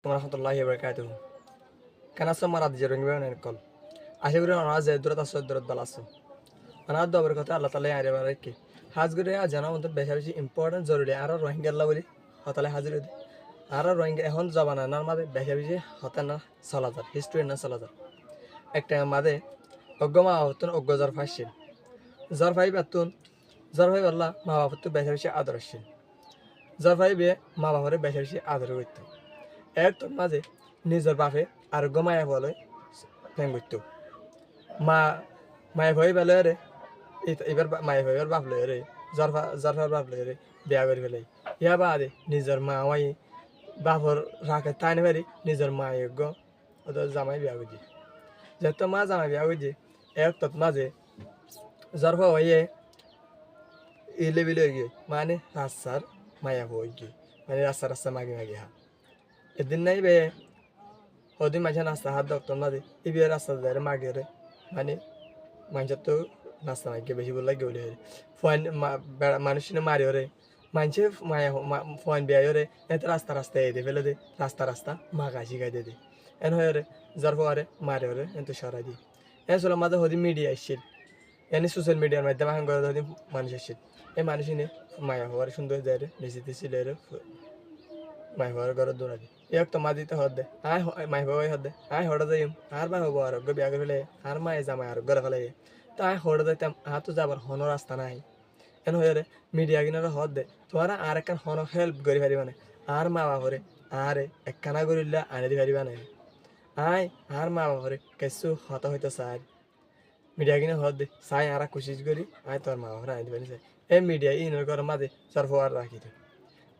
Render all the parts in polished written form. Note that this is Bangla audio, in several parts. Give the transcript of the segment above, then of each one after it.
আলাইকুম রহমতুল্লাহি বারাকাতুহু। কেন আছো মারা দিজে রঙিবে কল আশা করি অনাজ দূরত আছো দূরত বাল আছো অনাজ দবের কথা আল্লাহ তাআলা আরে বারে কি হাজ করে জানা মত বেশি বেশি ইম্পর্টেন্ট জরুরি আর রোহিঙ্গা বলি হতালে হাজির হই আর রোহিঙ্গা এখন জবানা নার মাঝে বেশি বেশি হতা না চলা যায় হিস্ট্রি না চলা যায় একটা মাঝে অজ্ঞমা হতন অজ্ঞ জ্বর ফাইছিল জ্বর ফাই বাতুন জ্বর ফাই বললা মা বাবার তো বেশি বেশি আদরশীল জ্বর ফাই বে মা বাবার বেশি বেশি আদর করতো এর তোর মাঝে নিজের বাপে আর গমায়া বলে ফ্যাং করতো মা মায়ে ভয় পেলে রে এবার মায়ে ভয়ের বাপ লয় রে জরফার বাপ লয় রে বিয়া করে ফেলে ইয়া বাদে নিজের মা ওয়াই বাপর রাখে তাই না পারি নিজের মা যোগ্য ওদের জামাই বিয়া করছি যেহেতু মা জামাই বিয়া করছি এক তোর মাঝে জরফা হয়ে ইলে বিলে গিয়ে মানে রাস্তার মায়া হয়ে গিয়ে মানে রাস্তা রাস্তা মাগি মাগি হা এদিন নাই বে ওদিন মাঝে নাস্তা হাত ডক্টর না দে এই বিয়ে রাস্তা যায় মাগে রে মানে মানুষের তো নাস্তা মাইকে বেশি বললে গেলে ফোন মানুষের মারি রে মানুষে মায়া ফোন বিয়ে রে এত রাস্তা রাস্তা এদে ফেলে দে রাস্তা রাস্তা মাগা শিখাই দে এন হয়ে রে যার পরে মারে রে এত সরাই দি এন চলো মাঝে হদি মিডিয়া আসছিল এনে সোশ্যাল মিডিয়ার মাধ্যমে এখন করে হদি মানুষ আসছিল এই মানুষ নে মায়া হওয়ার সুন্দর যায় রে বেশি ছিল রে মাই হওয়ার ঘরে দৌড়া দি এক তো মা দিতে হদ দে আয় মাই বাবাই হদ দে আয় হড়া যাইম আর মা হবো আরোগ্য বিয়া করে ফেলে আর মায়ে জামাই আরোগ্য ফেলে তা আয় হড়া যাইতাম আর তো যাবার হন রাস্তা নাই এন হয়ে রে মিডিয়া কিনারে হদ দে তোরা আর একখান হন হেল্প করি পারিবা না আর মা বাপরে আরে একখানা করিলে আনি দি পারিবা না আয় আর মা বাপরে কিছু হত হইতে চাই মিডিয়া কিনে হদ দে চাই আর কোশিশ করি আয় তোর মা বাপরে আনি দি পারি চাই এই মিডিয়া ইনের ঘরের মাঝে সরফার রাখি দে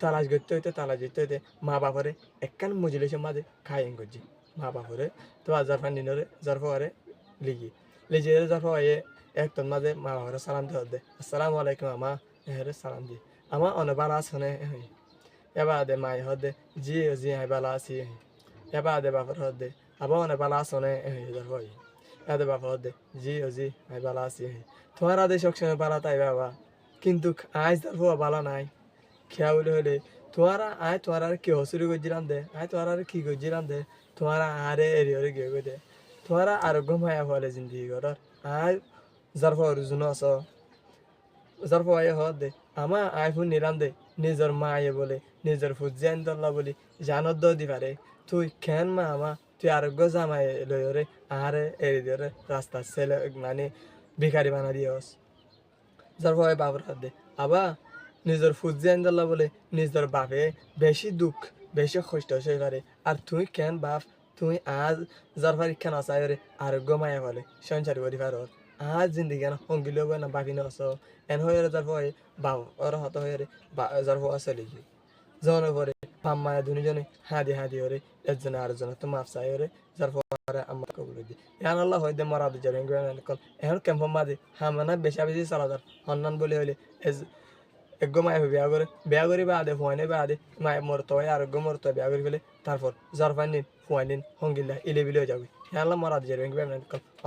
তালাশ করতে হইতে তালাশ করতে হইতে মা বাপরে একখান মজলিসের মাঝে খাইন করছি মা বাপরে তো জারফান দিনরে জারফারে লিখি লিখে জারফা হয়ে একটন মাঝে মা বাপরে সালাম দিয়ে দে আসসালামু আলাইকুম আমা এরে সালাম দি আমা অনে বালা আসনে এবার দে মাই হদে জি জি হাই বালা আসি এবার দে বাপর হদে আবার অনে বালা আসনে জারফা এদে বাপর হদে জি জি হাই বালা আসি তোমার আদেশ সবসময় বালা তাই বাবা কিন্তু আজ জারফা বালা নাই খেয়া বলে হলে তোমারা আয় তোমার আর কি হসুরি করছিলাম দে আয় তোমার আর কি করছিলাম দে তোমারা আরে এরি ওরে গিয়ে দে তোমারা আরোগ্য মায়া হলে জিন্দি করার আয় জারফা অরুজুন আস জারফা আয় হত দে আমা আয় ফুন নিলাম দে নিজের মা আয়ে বলে নিজের ফুজিয়ান দল্লা বলি জানত দি পারে তুই খেন মা আমা তুই আরোগ্য জামাই লই রে আরে এরি দিয়ে রাস্তা ছেলে মানে ভিখারি বানা দিয়স জারফা আয় বাবর হাত দে আবা নিজের ফুজিয়ান দল্লা বলে নিজের বাপে বেশি দুঃখ বেশি কষ্ট সই পারে আর তুই কেন বাপ তুই আজ যার পরীক্ষা না চাই রে আরোগ্য মায়া বলে সঞ্চার করি পার আজ জিন্দিগি না সঙ্গিলেও না বাপি নস এন হয়ে যার পরে বাপ ওর হত হয়ে রে যার পর চলে গিয়ে জন পরে পাম মায়া দুজনে হাদি ওরে একজনে আরেকজনে তো মাফ চাই ওরে যার পরে আমার কবুল দি এখন আল্লাহ হয়ে দে মরা দি যাবে এখন ক্যাম্প মাঝে হামানা বেশা বেশি চালা যার হন্নান বলে হইলে একগো মায়ে বিয়া করি বা আদে ফুয়াইনে বা আদে মায়ে মরতো হয় আর একগো মরতো বিয়া করি ফেলে তারপর জারফান দিন ফুয়াইন দিন হঙ্গিল্লা ইলে বিলে হয়ে যাবে হ্যাঁ মরা দিয়ে যাবে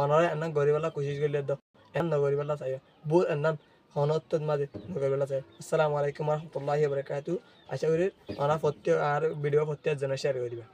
অনারে এন্না গরিবাল্লা কোশিশ করলে দ এন্ন গরিবাল্লা চাই বুর এন্নান হনত মাঝে গরিবাল্লা চাই আসসালামু আলাইকুম রহমতুল্লাহি বারাকাতুহু আশা করি অনা প্রত্যেক আর ভিডিও প্রত্যেক জন শেয়ার করে দিবা।